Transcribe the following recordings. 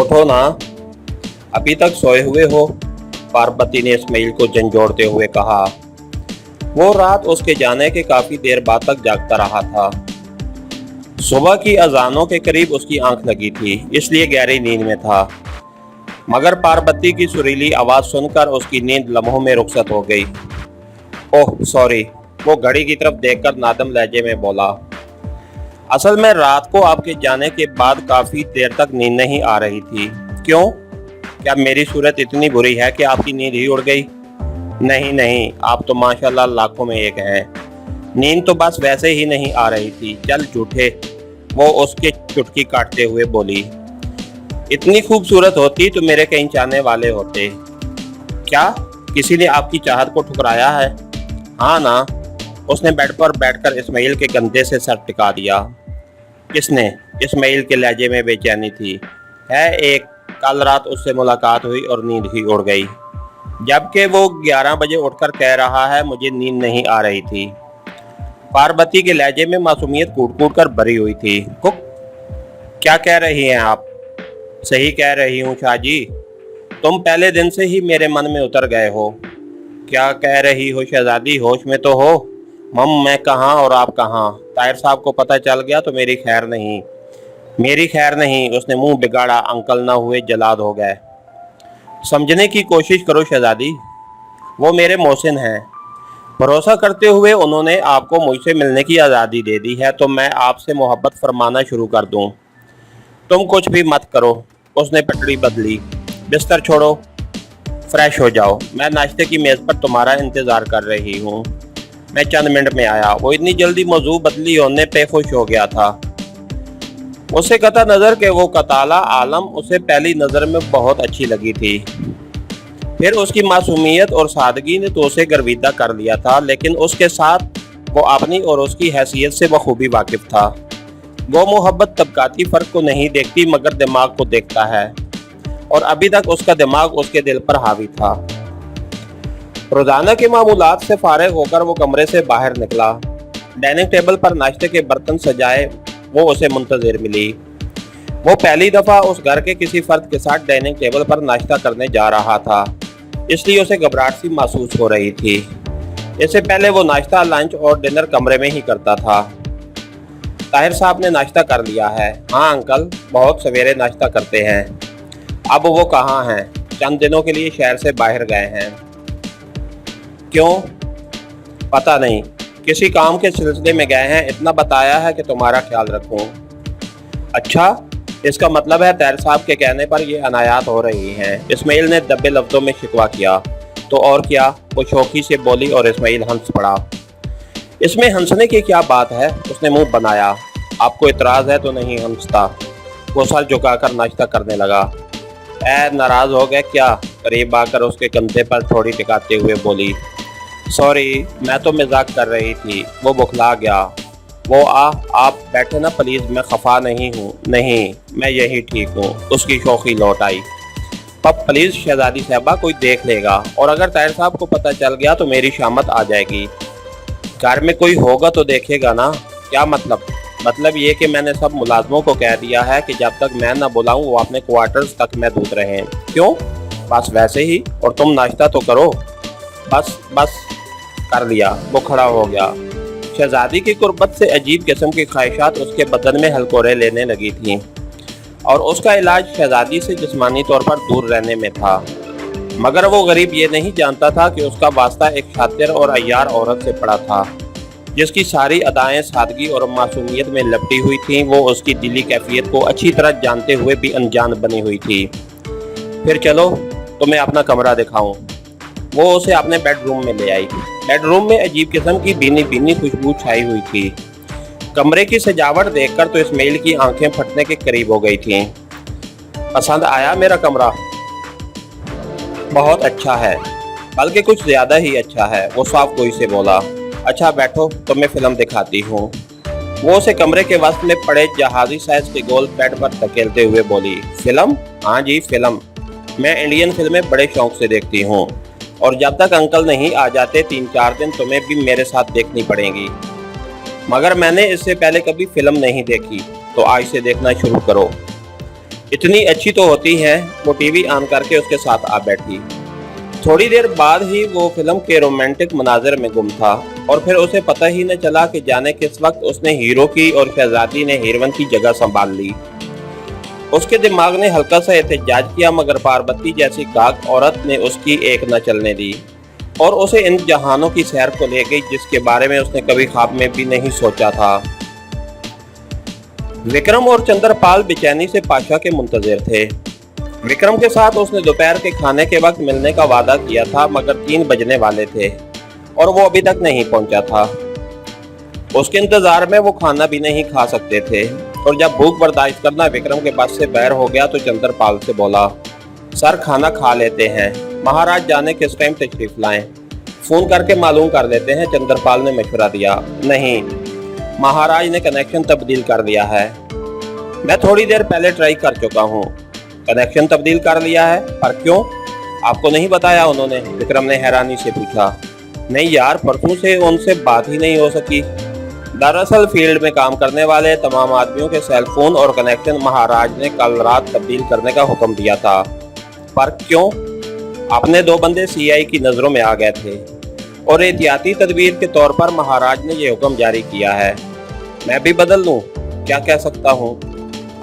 उठो ना, अभी तक सोए हुए हो? पार्वती ने इस्माइल को झंझोड़ते हुए कहा। वो रात उसके जाने के काफी देर बाद तक जागता रहा था। सुबह की अजानों के करीब उसकी आंख लगी थी, इसलिए गहरी नींद में था। मगर पार्वती की सुरीली आवाज सुनकर उसकी नींद लम्हों में रुखसत हो गई। ओह सॉरी, वो घड़ी की तरफ देखकर नादम लहजे में बोला। असल में रात को आपके जाने के बाद काफी देर तक नींद नहीं आ रही थी। क्यों? क्या मेरी सूरत इतनी बुरी है कि आपकी नींद ही उड़ गई? नहीं नहीं, आप तो माशाल्लाह लाखों में एक हैं। नींद तो बस वैसे ही नहीं आ रही थी। चल झूठे, वो उसके चुटकी काटते हुए बोली। इतनी खूबसूरत होती तो मेरे कहीं चाहने वाले होते। क्या किसी ने आपकी चाहत को ठुकराया है? हाँ ना, उसने बेड पर बैठकर इस्माइल के कंधे से सर टिका दिया। किसने? इस्माइल के लहजे में बेचैनी थी। है एक, कल रात उससे मुलाकात हुई और नींद ही उड़ गई, जबकि वो 11 बजे उठकर कह रहा है मुझे नींद नहीं आ रही थी। पार्वती के लहजे में मासूमियत कूट कूट कर भरी हुई थी। क्या कह रही हैं आप? सही कह रही हूँ शाहजी, तुम पहले दिन से ही मेरे मन में उतर गए हो। क्या कह रही हो शहजादी, होश में तो हो? मैं कहाँ और आप कहाँ? ताहिर साहब को पता चल गया तो मेरी खैर नहीं। मेरी खैर नहीं, उसने मुंह बिगाड़ा। अंकल ना हुए जलाद हो गए। समझने की कोशिश करो शहजादी, वो मेरे मोहसिन हैं। भरोसा करते हुए उन्होंने आपको मुझसे मिलने की आज़ादी दे दी है, तो मैं आपसे मोहब्बत फरमाना शुरू कर दूं। तुम कुछ भी मत करो। उसने पटड़ी बदली। बिस्तर छोड़ो, फ्रेश हो जाओ। मैं नाश्ते की मेज़ पर तुम्हारा इंतज़ार कर रही हूँ। मैं चंद मिनट में आया। वो इतनी जल्दी मौजू बदली होने पे खुश हो गया था। उसे कता नज़र के वो कताला आलम उसे पहली नज़र में बहुत अच्छी लगी थी। फिर उसकी मासूमियत और सादगी ने तो उसे गर्विदा कर लिया था, लेकिन उसके साथ वो अपनी और उसकी हैसियत से बखूबी वाकिफ था। वो मोहब्बत तबकाती फ़र्क को नहीं देखती, मगर दिमाग को देखता है, और अभी तक उसका दिमाग उसके दिल पर हावी था। रोज़ाना के मामूलात से फारिग होकर वो कमरे से बाहर निकला। डाइनिंग टेबल पर नाश्ते के बर्तन सजाए वो उसे मुंतज़िर मिली। वो पहली दफ़ा उस घर के किसी फर्द के साथ डाइनिंग टेबल पर नाश्ता करने जा रहा था, इसलिए उसे घबराहट सी महसूस हो रही थी। इससे पहले वो नाश्ता, लंच और डिनर कमरे में ही करता था। ताहिर साहब ने नाश्ता कर लिया है? हाँ अंकल, बहुत सवेरे नाश्ता करते हैं। अब वो कहाँ हैं? चंद दिनों के लिए शहर से बाहर गए हैं। क्यों? पता नहीं, किसी काम के सिलसिले में गए हैं। इतना बताया है कि तुम्हारा ख्याल रखूं। अच्छा, इसका मतलब है ताहिर साहब के कहने पर ये अनायात हो रही हैं। इस्माइल ने दबे लफ्ज़ों में शिकवा किया। तो और क्या? वो शौकी से बोली और इस्माइल हंस पड़ा। इसमें हंसने की क्या बात है? उसने मुंह बनाया। आपको इतराज़ है तो नहीं हंसता। वो सर झुकाकर नाश्ता करने लगा। नाराज़ हो गए क्या? करीब आकर उसके कंधे पर थोड़ी टिकाते हुए बोली। सॉरी, मैं तो मजाक कर रही थी। वो बुखला गया। वो आप बैठे ना प्लीज़, मैं खफा नहीं हूँ। नहीं, मैं यही ठीक हूँ। उसकी शौकी लौट आई। पब प्लीज़ शहजादी साहबा, कोई देख लेगा, और अगर ताहिर साहब को पता चल गया तो मेरी शामत आ जाएगी। घर में कोई होगा तो देखेगा ना। क्या मतलब? मतलब ये कि मैंने सब मुलाजमों को कह दिया है कि जब तक मैं ना बुलाऊं वो अपने क्वार्टर्स तक में दूध रहें। क्यों? बस वैसे ही। और तुम नाश्ता तो करो। बस कर लिया। वो खड़ा हो गया। शहजादी की कुर्बत से अजीब किस्म की ख्वाहिशात उसके बदन में हलकोरे लेने लगी थीं, और उसका इलाज शहजादी से जिस्मानी तौर पर दूर रहने में था। मगर वो गरीब ये नहीं जानता था कि उसका वास्ता एक शातिर और अय्यार औरत से पड़ा था, जिसकी सारी अदाएं सादगी और मासूमियत में लपटी हुई थीं। वो उसकी दिली कैफियत को अच्छी तरह जानते हुए भी अनजान बनी हुई थी। फिर चलो तुम्हें अपना कमरा दिखाऊं। वो उसे अपने बेडरूम में ले आई। बेडरूम में अजीब किस्म की भीनी भीनी खुशबू छाई हुई थी। कमरे की सजावट देखकर तो इस्माइल की आंखें फटने के करीब हो गई थीं। पसंद आया मेरा कमरा? बहुत अच्छा है, बल्कि कुछ ज़्यादा ही अच्छा है। वो साफ गोई से बोला। अच्छा बैठो, तुम्हें फिल्म दिखाती हूँ। वो उसे कमरे के वस्त में पड़े जहाजी साइज के गोल बेड पर धकेलते हुए बोली। फिल्म? हाँ जी फिल्म। मैं इंडियन फिल्में बड़े शौक से देखती हूँ, और जब तक अंकल नहीं आ जाते 3-4 दिन तुम्हें भी मेरे साथ देखनी पड़ेगी। मगर मैंने इससे पहले कभी फिल्म नहीं देखी, तो आज से देखना शुरू करो। इतनी अच्छी तो होती है। वो टीवी ऑन करके उसके साथ आ बैठी। थोड़ी देर बाद ही वो फिल्म के रोमांटिक मनाजिर में गुम था और फिर उसे पता ही न चला कि जाने किस वक्त उसने हीरो की और शहजादी ने हीरोइन की जगह संभाल ली। उसके दिमाग ने हल्का सा एहतजाज किया, मगर पार्वती जैसी गाक औरत ने उसकी एक न चलने दी और उसे इन जहानों की सैर को ले गई जिसके बारे में उसने कभी ख्वाब में भी नहीं सोचा था। विक्रम और चंद्रपाल बेचैनी से पाशा के मुंतजिर थे। विक्रम के साथ उसने दोपहर के खाने के वक्त मिलने का वादा किया था, मगर 3 बजने वाले थे और वो अभी तक नहीं पहुंचा था। उसके इंतजार में वो खाना भी नहीं खा सकते थे और जब भूख बर्दाश्त करना विक्रम के पास से बाहर हो गया तो चंद्रपाल से बोला, सर खाना खा लेते हैं, महाराज जाने किस टाइम तशरीफ लाएं, फोन करके मालूम कर देते हैं। चंद्रपाल ने मशवरा दिया। नहीं, महाराज ने कनेक्शन तब्दील कर दिया है। मैं थोड़ी देर पहले ट्राई कर चुका हूँ। कनेक्शन तब्दील कर लिया है? पर क्यों? आपको नहीं बताया उन्होंने? विक्रम ने हैरानी से पूछा। नहीं यार, परसों से उनसे बात ही नहीं हो सकी। दरअसल फील्ड में काम करने वाले तमाम आदमियों के सेल फोन और कनेक्शन महाराज ने कल रात तब्दील करने का हुक्म दिया था। पर क्यों? अपने 2 बंदे सीआई की नज़रों में आ गए थे और एहतियाती तदबीर के तौर पर महाराज ने यह हुक्म जारी किया है। मैं भी बदल लूं? क्या कह सकता हूं?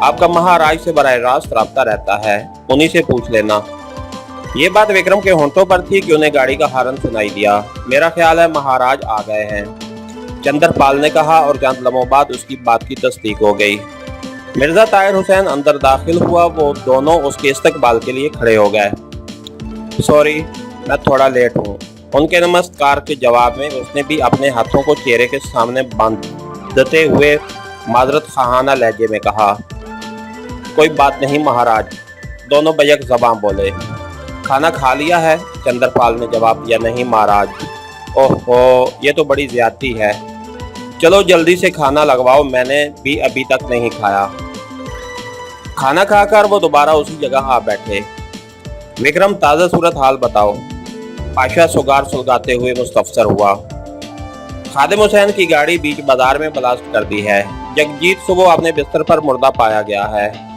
आपका महाराज से बराह रास्त राब्ता रहता है, उन्हीं से पूछ लेना। ये बात विक्रम के होंठों पर थी कि उन्हें गाड़ी का हारन सुनाई दिया। मेरा ख्याल है महाराज आ गए हैं, चंद्रपाल ने कहा और चंद लम्हों बाद उसकी बात की तस्दीक हो गई। मिर्जा ताहिर हुसैन अंदर दाखिल हुआ। वो दोनों उसके इस्तकबाल के लिए खड़े हो गए। सॉरी, मैं थोड़ा लेट हूँ। उनके नमस्कार के जवाब में उसने भी अपने हाथों को चेहरे के सामने बांधते हुए माजरत खाना लहजे में कहा, कोई बात नहीं महाराज। दोनों बैक ज़बान बोले। खाना खा लिया है? चंद्रपाल ने जवाब दिया, नहीं महाराज। ओहो, ये तो बड़ी ज्यादती है। चलो जल्दी से खाना लगवाओ, मैंने भी अभी तक नहीं खाया। खाना खाकर वो दोबारा उसी जगह आ बैठे। विक्रम, ताज़ा सूरत हाल बताओ। पाशा सुगार सुलगाते हुए मुस्तफसर हुआ। खादिम हुसैन की गाड़ी बीच बाजार में ब्लास्ट कर दी है। जगजीत सुबह अपने बिस्तर पर मुर्दा पाया गया है।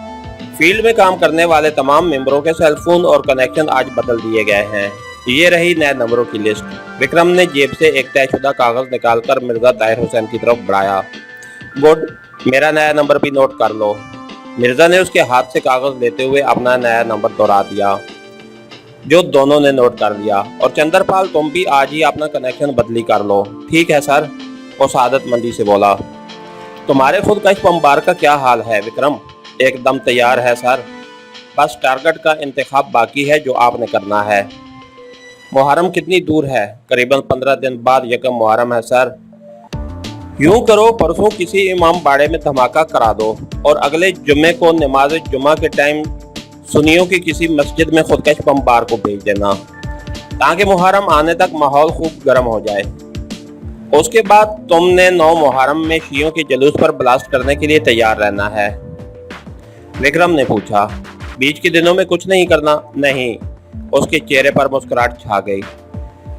फील्ड में काम करने वाले तमाम मेंबरों के सेलफोन और कनेक्शन आज बदल दिए गए हैं। ये रही नए नंबरों की लिस्ट। विक्रम ने जेब से एक तयशुदा कागज निकालकर मिर्जा ताहिर हुसैन की तरफ बढ़ाया। गुड, मेरा नया नंबर भी नोट कर लो। मिर्जा ने उसके हाथ से कागज लेते हुए अपना नया नंबर दोहरा दिया, जो दोनों ने नोट कर लिया। और चंद्रपाल, तुम भी आज ही अपना कनेक्शन बदली कर लो। ठीक है सर, वो सादतमंदी से बोला। तुम्हारे खुदकश बमबार का क्या हाल है विक्रम? एकदम तैयार है सर, बस टारगेट का इंतखाब बाकी है जो आपने करना है। मुहर्रम कितनी दूर है? करीबन 15 दिन बाद यकम मुहर्रम है सर। यूं करो, परसों किसी इमाम बाड़े में धमाका करा दो और अगले जुम्मे को नमाज जुम्मा के टाइम सुन्नियों की किसी मस्जिद में खुदकश बमबार को भेज देना, ताकि मुहर्रम आने तक माहौल खूब गर्म हो जाए। उसके बाद तुमने 9 मुहर्रम में शियों के जुलूस पर ब्लास्ट करने के लिए तैयार रहना है। विक्रम ने पूछा, बीच के दिनों में कुछ नहीं करना? नहीं। उसके चेहरे पर मुस्कुराहट छा गई।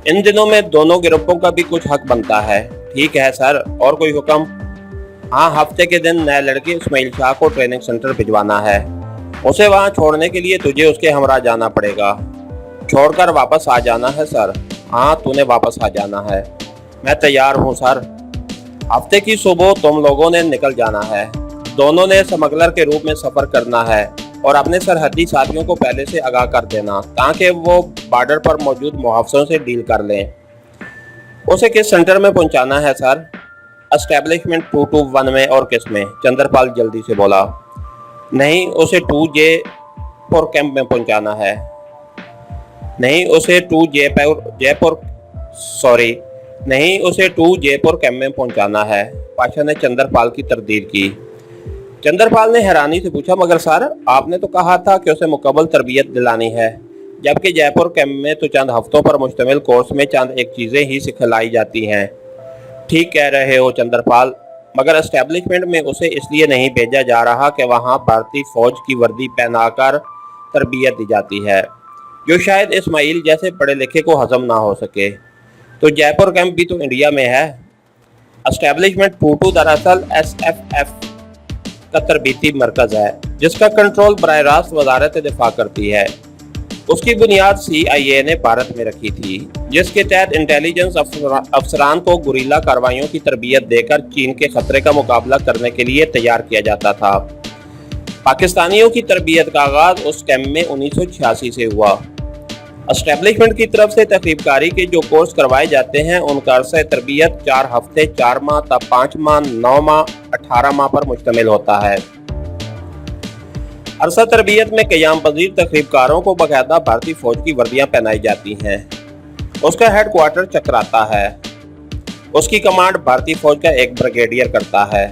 इन दिनों में दोनों ग्रुपों का भी कुछ हक बनता है। ठीक है सर, और कोई हुक्म? हाँ, हफ्ते के दिन नए लड़के इस्माइल शाह को ट्रेनिंग सेंटर भिजवाना है। उसे वहाँ छोड़ने के लिए तुझे उसके हमरा जाना पड़ेगा। छोड़कर वापस आ जाना है सर? हाँ, तूने वापस आ जाना है। मैं तैयार हूँ सर। हफ्ते की सुबह तुम लोगों ने निकल जाना है। दोनों ने स्मगलर के रूप में सफर करना है और अपने सरहदी साथियों को पहले से आगाह कर देना, ताकि वो बॉर्डर पर मौजूद मुहाफिजों से डील कर लें। उसे किस सेंटर में पहुंचाना है सर? एस्टेब्लिशमेंट 221 में। और किस में? चंद्रपाल जल्दी से बोला। नहीं, उसे 2J4 कैंप में पहुंचाना है। नहीं, उसे 2J4 कैंप में पहुंचाना है। पाशा ने चंद्रपाल की तरदीद की। चंद्रपाल ने हैरानी से पूछा, मगर सर, आपने तो कहा था कि उसे मुकम्मल तरबियत दिलानी है, जबकि जयपुर कैंप में तो चंद हफ्तों पर मुश्तमिल कोर्स में चंद एक चीज़ें ही सिखलाई जाती हैं। ठीक कह रहे हो चंद्रपाल, मगर एस्टेब्लिशमेंट में उसे इसलिए नहीं भेजा जा रहा कि वहाँ भारतीय फौज की वर्दी पहनाकर तरबियत दी जाती है, जो शायद इस्माइल जैसे पढ़े लिखे को हजम ना हो सके। तो जयपुर कैंप भी तो इंडिया में है। एस्टेब्लिशमेंट 22 दरअसल SFF का तरबीती मरकज है, जिसका कंट्रोल बराह रास्त वजारत दिफा करती है। उसकी बुनियाद CIA ने भारत में रखी थी, जिसके तहत इंटेलिजेंस अफसरान को गुरिल्ला कार्रवाइयों की तरबियत देकर चीन के खतरे का मुकाबला करने के लिए तैयार किया जाता था। पाकिस्तानियों की तरबियत का आगाज उस कैंप में 1986 से हुआ। एस्टेब्लिशमेंट की तरफ से तकरीबकारी के जो कोर्स करवाए जाते हैं, उनका अरसा तरबियत 4 हफ्ते, 4 माह, तब 5 माह, 9 माह, 18 माह पर मुश्तमिल होता है। अरसा तरबियत में क़याम पजीर तकरीबकारों को बाकायदा भारतीय फौज की वर्दियां पहनाई जाती हैं। उसका हेडक्वार्टर चक्राता है। उसकी कमांड भारतीय फौज का एक ब्रिगेडियर करता है।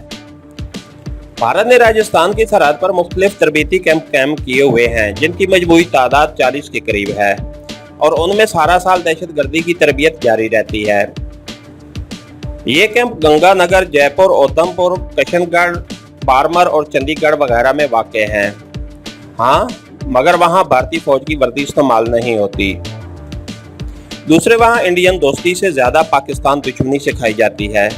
भारत ने राजस्थान की सरहद पर मुख्तलिफ तरबीती कैंप किए हुए हैं, जिनकी मजमूई तादाद 40 के करीब है, और उनमें सारा साल दहशतगर्दी की तरबियत जारी रहती है। ये कैंप गंगानगर, जयपुर, उधमपुर, किशनगढ़, बारमर और चंडीगढ़ वगैरह में वाक़ हैं। हाँ, मगर वहाँ भारतीय फौज की वर्दी इस्तेमाल नहीं होती। दूसरे वहाँ इंडियन दोस्ती से ज़्यादा पाकिस्तान दुश्मनी सिखाई जाती है।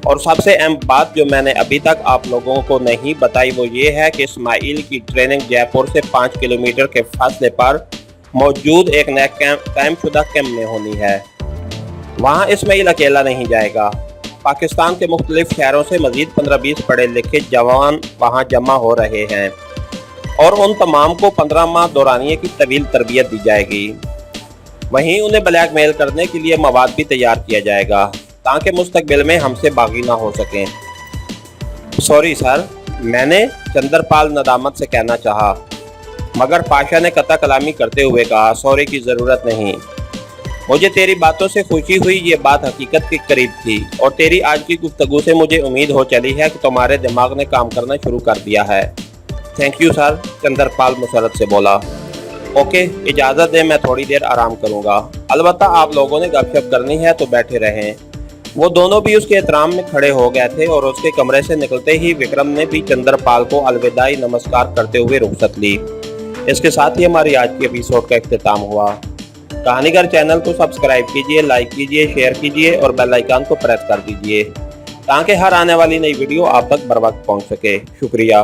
और सबसे अहम बात जो मैंने अभी तक आप लोगों को नहीं बताई, वो ये है कि इस्माइल की ट्रेनिंग जयपुर से 5 किलोमीटर के फासले पर मौजूद एक नए कायमशुदा कैंप में होनी है। वहाँ इस्माइल अकेला नहीं जाएगा। पाकिस्तान के मुख्तलिफ शहरों से मजीद 15-20 पढ़े लिखे जवान वहाँ जमा हो रहे हैं, और उन तमाम को 15 माह दौरानिए की तवील तरबियत दी जाएगी। वहीं उन्हें ब्लैकमेल करने के लिए मवाद भी तैयार किया जाएगा, ताकि मुस्तकबिल में हमसे बागी ना हो सकें। सॉरी सर, मैंने चंद्रपाल नदामत से कहना चाहा, मगर पाशा ने कता कलामी करते हुए कहा, सॉरी की ज़रूरत नहीं। मुझे तेरी बातों से खुशी हुई, ये बात हकीकत के करीब थी, और तेरी आज की गुफ्तगू से मुझे उम्मीद हो चली है कि तुम्हारे दिमाग ने काम करना शुरू कर दिया है। Thank you sir, Chandrapal Musarrat से बोला। ओके, इजाज़त दें, मैं थोड़ी देर आराम करूँगा। अलबत्ता आप लोगों ने गपशप करनी है तो बैठे रहें। वो दोनों भी उसके एहतराम में खड़े हो गए थे, और उसके कमरे से निकलते ही विक्रम ने भी चंद्रपाल को अलविदाई नमस्कार करते हुए रुखसत ली। इसके साथ ही हमारी आज की एपिसोड का इख्तिताम हुआ। कहानीगर चैनल को सब्सक्राइब कीजिए, लाइक कीजिए, शेयर कीजिए और बेल आइकन को प्रेस कर दीजिए, ताकि हर आने वाली नई वीडियो आप तक बर वक्त पहुँच सके। शुक्रिया।